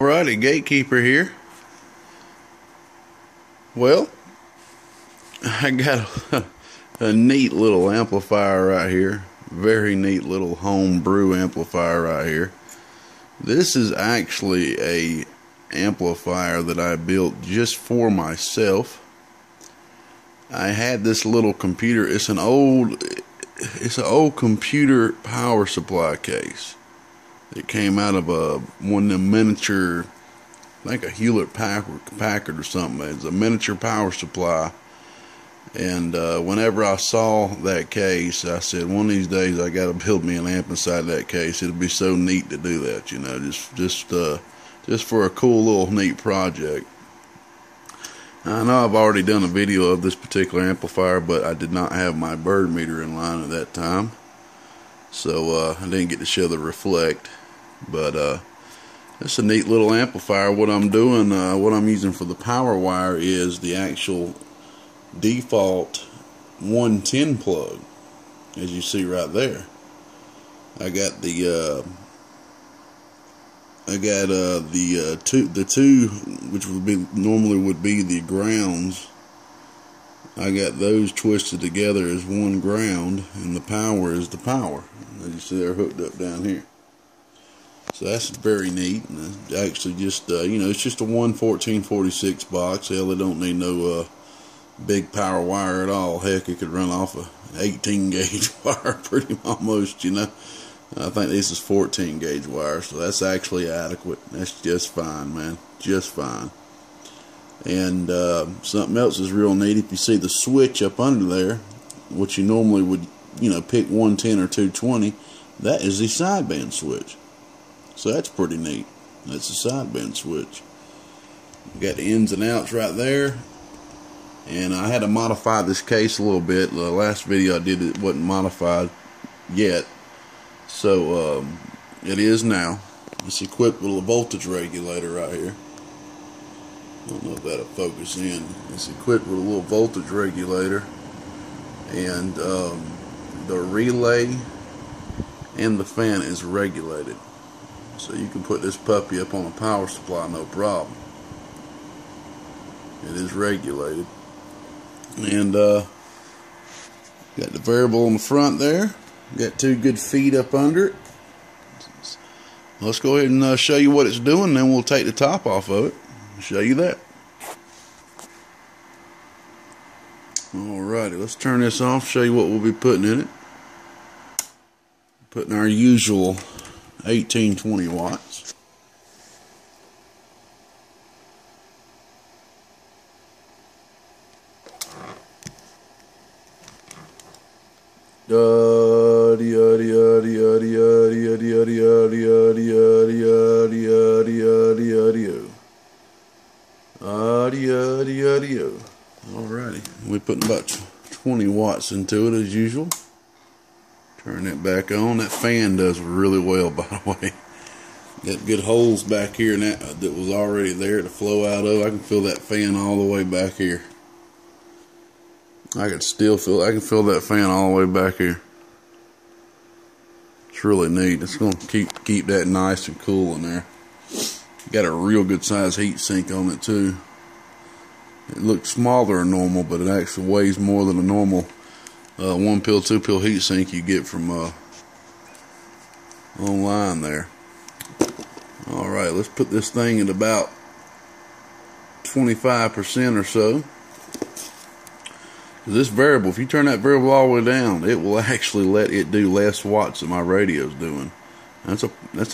Alrighty, Gatekeeper here. Well, I got a neat little amplifier right here. Very neat little home brew amplifier right here. This is actually a amplifier that I built just for myself. I had this little computer. It's an old computer power supply case. It came out of one of them miniature, I think a Hewlett Packard or something. It's a miniature power supply. And whenever I saw that case, I said, one of these days I got to build me an amp inside that case. It'll be so neat to do that, you know, just for a cool little neat project. I know I've already done a video of this particular amplifier, but I did not have my bird meter in line at that time, so I didn't get to show the reflect. But it's a neat little amplifier. What I'm doing, what I'm using for the power wire is the actual default 110 plug, as you see right there. I got the two, which would be normally would be the grounds. I got those twisted together as one ground, and the power is the power. As you see, they're hooked up down here. So that's very neat. And actually, just you know, it's just a 11446 box. Hell, they don't need no big power wire at all. Heck, it could run off a 18 gauge wire, pretty almost. You know, I think this is 14 gauge wire, so that's actually adequate. That's just fine, man, just fine. And something else is real neat. If you see the switch up under there, which you normally would, you know, pick 110 or 220, that is the sideband switch. So that's pretty neat. That's a sideband switch. Got the ins and outs right there. And I had to modify this case a little bit. The last video I did, it wasn't modified yet. So it is now. It's equipped with a voltage regulator right here. I don't know if that'll focus in. It's equipped with a little voltage regulator. And the relay and the fan is regulated. So you can put this puppy up on a power supply, no problem. It is regulated. And got the variable on the front there. Got two good feet up under it. Let's go ahead and show you what it's doing, then we'll take the top off of it and show you that. Alrighty, let's turn this off, show you what we'll be putting in it. Putting our usual 1820 watts. Alrighty, we're putting about 20 watts into it as usual. Turn it back on. That fan does really well, by the way. Got good holes back here and that was already there to flow out of. I can feel that fan all the way back here. I can feel that fan all the way back here. It's really neat. It's going to keep that nice and cool in there. Got a real good size heat sink on it too. It looks smaller than normal, but it actually weighs more than a normal 1-pill, 2-pill heat sink you get from online there. Alright, let's put this thing at about 25% or so. This variable, if you turn that variable all the way down, it will actually let it do less watts than my radio's doing. That's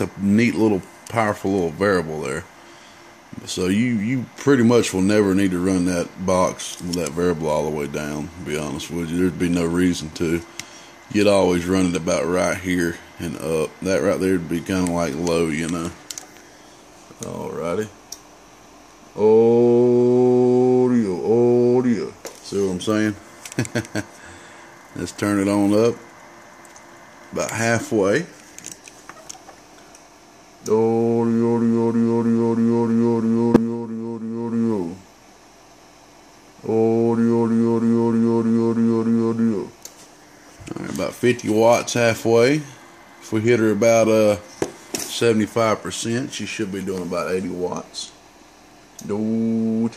a neat little, powerful little variable there. So you pretty much will never need to run that box with that variable all the way down, to be honest with you. There'd be no reason to. You'd always run it about right here and up. That right there would be kind of like low, you know. Alrighty. Audio. See what I'm saying? Let's turn it on up. About halfway. Alright, about 50 watts halfway. If we hit her about 75%. She should be doing about 80 watts. Oh,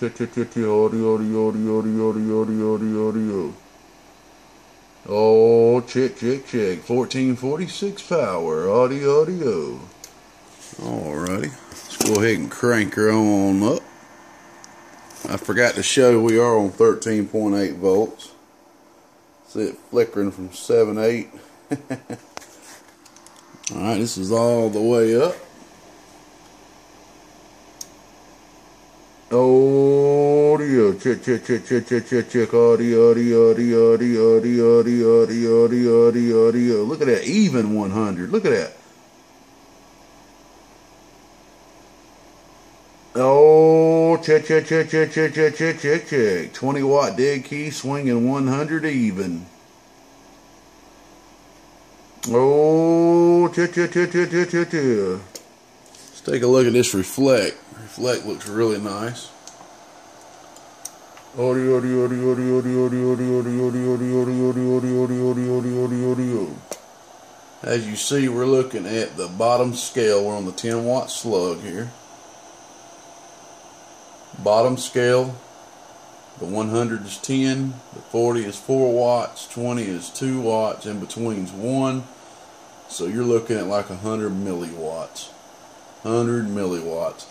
audio. Oh, check. 1446 power. Audio. Alrighty. Let's go ahead and crank her on up. I forgot to show we are on 13.8 volts. See it flickering from 7.8. Alright, this is all the way up. Audio, check. Audio. Look at that, even 100. Look at that. Oh, check. 20 watt dead key, swinging 100 even. Oh, check. Let's take a look at this reflect. Reflect looks really nice. Audio. As you see, we're looking at the bottom scale. We're on the 10 watt slug here. Bottom scale, the 100 is 10, the 40 is 4 watts, 20 is 2 watts, in between is 1. So you're looking at like 100 milliwatts. 100 milliwatts.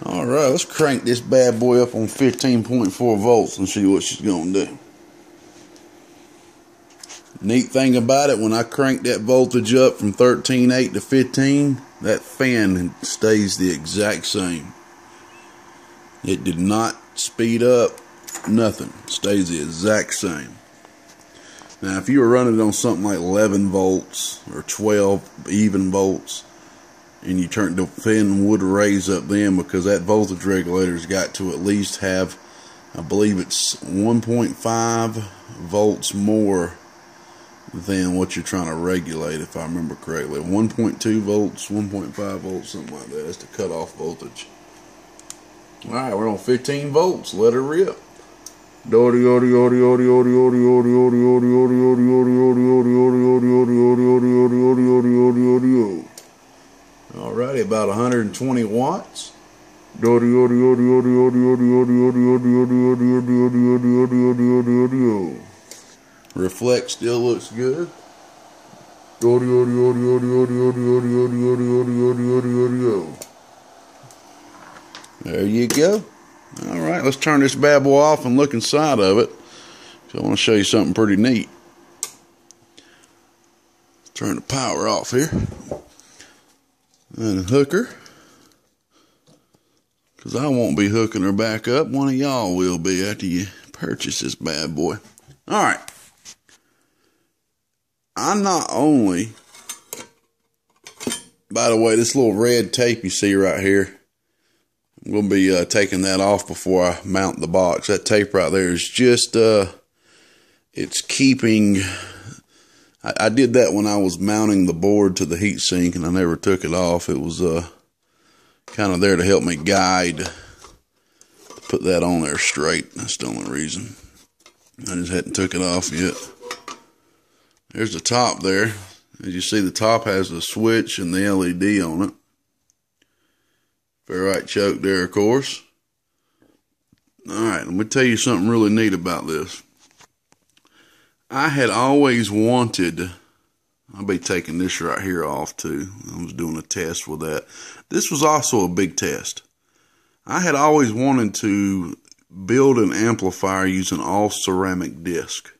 Alright, let's crank this bad boy up on 15.4 volts and see what she's going to do. Neat thing about it, when I crank that voltage up from 13.8 to 15, that fan stays the exact same. It did not speed up, nothing. It stays the exact same. Now, if you were running it on something like 11 volts or 12 even volts, and you turn the fan would raise up then, because that voltage regulator's got to at least have, I believe it's 1.5 volts more than what you're trying to regulate, if I remember correctly. 1.2 volts, 1.5 volts, something like that. That's the cutoff voltage. Alright, we're on 15 volts. Let her rip. Alrighty, about 120 watts. Reflect still looks good. There you go. Alright, let's turn this bad boy off and look inside of it. So I want to show you something pretty neat. Turn the power off here. And hook her. Because I won't be hooking her back up. One of y'all will be after you purchase this bad boy. Alright. I not only, by the way, this little red tape you see right here, I'm going to be taking that off before I mount the box. That tape right there is just, it's keeping, I did that when I was mounting the board to the heatsink, and I never took it off. It was kind of there to help me guide, to put that on there straight. That's the only reason. I just hadn't took it off yet. There's the top there. As you see, the top has the switch and the LED on it. Ferrite choke there, of course. Alright, let me tell you something really neat about this. I had always wanted, I'll be taking this right here off too. I was doing a test with that. This was also a big test. I had always wanted to build an amplifier using all ceramic disc.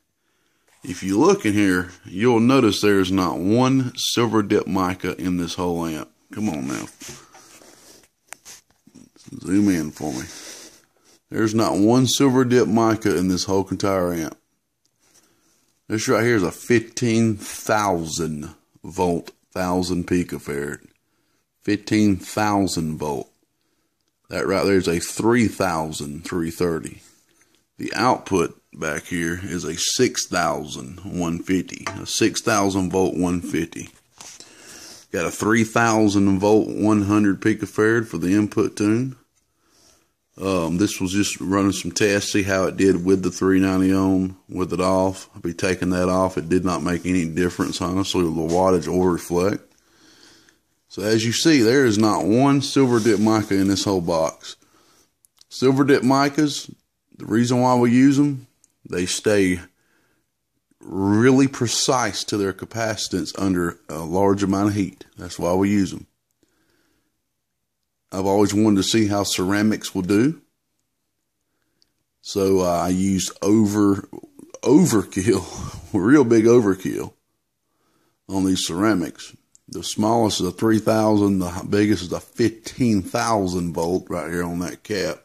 If you look in here, you'll notice there's not one silver dip mica in this whole amp. Come on now. Zoom in for me. There's not one silver dip mica in this whole entire amp. This right here is a 15,000 volt, 1,000 picofarad. 15,000 volt. That right there is a 3,330. The output back here is a 6,150. A 6,000 volt 150. Got a 3,000 volt 100 picofarad for the input tune. This was just running some tests, see how it did with the 390 ohm, with it off. I'll be taking that off. It did not make any difference, honestly, with the wattage or reflect. So as you see, there is not one silver dip mica in this whole box. Silver dip micas, the reason why we use them, they stay really precise to their capacitance under a large amount of heat. That's why we use them. I've always wanted to see how ceramics will do. So I used overkill, real big overkill on these ceramics. The smallest is a 3,000, the biggest is a 15,000 volt right here on that cap.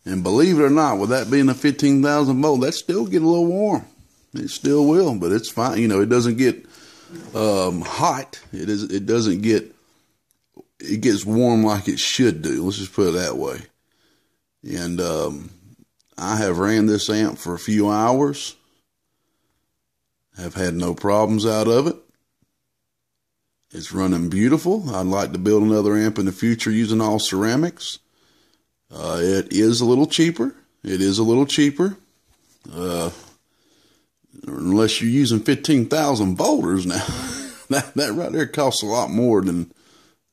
And believe it or not, with that being a 15,000 volt, that still get a little warm. It still will, but it's fine. You know, it doesn't get hot. It doesn't get. It gets warm like it should do. Let's just put it that way. And I have ran this amp for a few hours. Have had no problems out of it. It's running beautiful. I'd like to build another amp in the future using all ceramics. It is a little cheaper. It is a little cheaper. Unless you're using 15,000 volters now. that right there costs a lot more than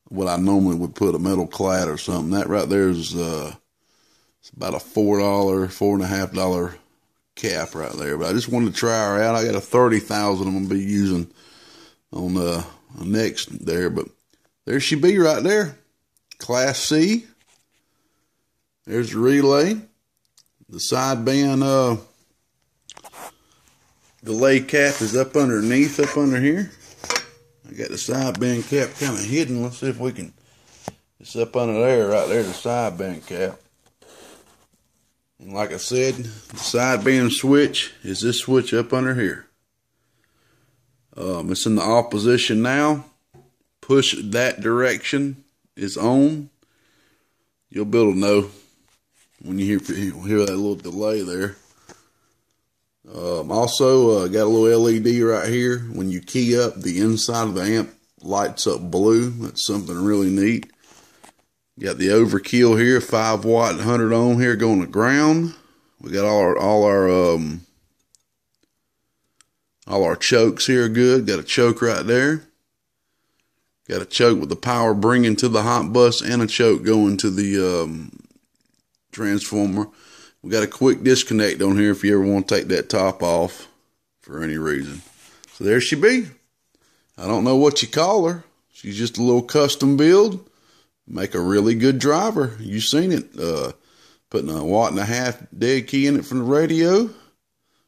what I normally would put a metal clad or something. That right there is it's about a $4, $4.50 cap right there. But I just wanted to try her out. I got a 30,000 I'm going to be using on next there. But there she be right there. Class C. There's the relay. The sideband delay cap is up underneath, up under here. I got the sideband cap kind of hidden. Let's see if we can. It's up under there, right there, the sideband cap. And like I said, the sideband switch is this switch up under here. It's in the off position now. Push that direction is on. You'll be able to know when you hear that little delay there. Also, got a little LED right here. When you key up, the inside of the amp lights up blue. That's something really neat. Got the overkill here, 5 watt, 100 ohm here going to ground. We got all our chokes here good. Got a choke right there. Got a choke with the power bringing to the hot bus and a choke going to the transformer. We got a quick disconnect on here if you ever want to take that top off for any reason. So there she be. I don't know what you call her. She's just a little custom build. Make a really good driver. You've seen it. Putting a 1.5 watt dead key in it from the radio.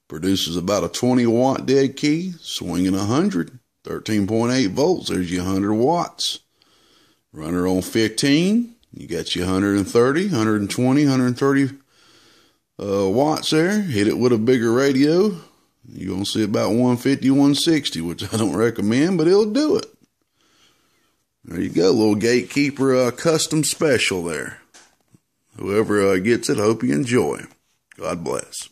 Produces about a 20 watt dead key. Swinging 100. 13.8 volts. There's your 100 watts. Run her on 15. You got your 130, 120, 130 watts there. Hit it with a bigger radio. You're going to see about 150, 160, which I don't recommend, but it'll do it. There you go. Little Gatekeeper custom special there. Whoever gets it, hope you enjoy. God bless.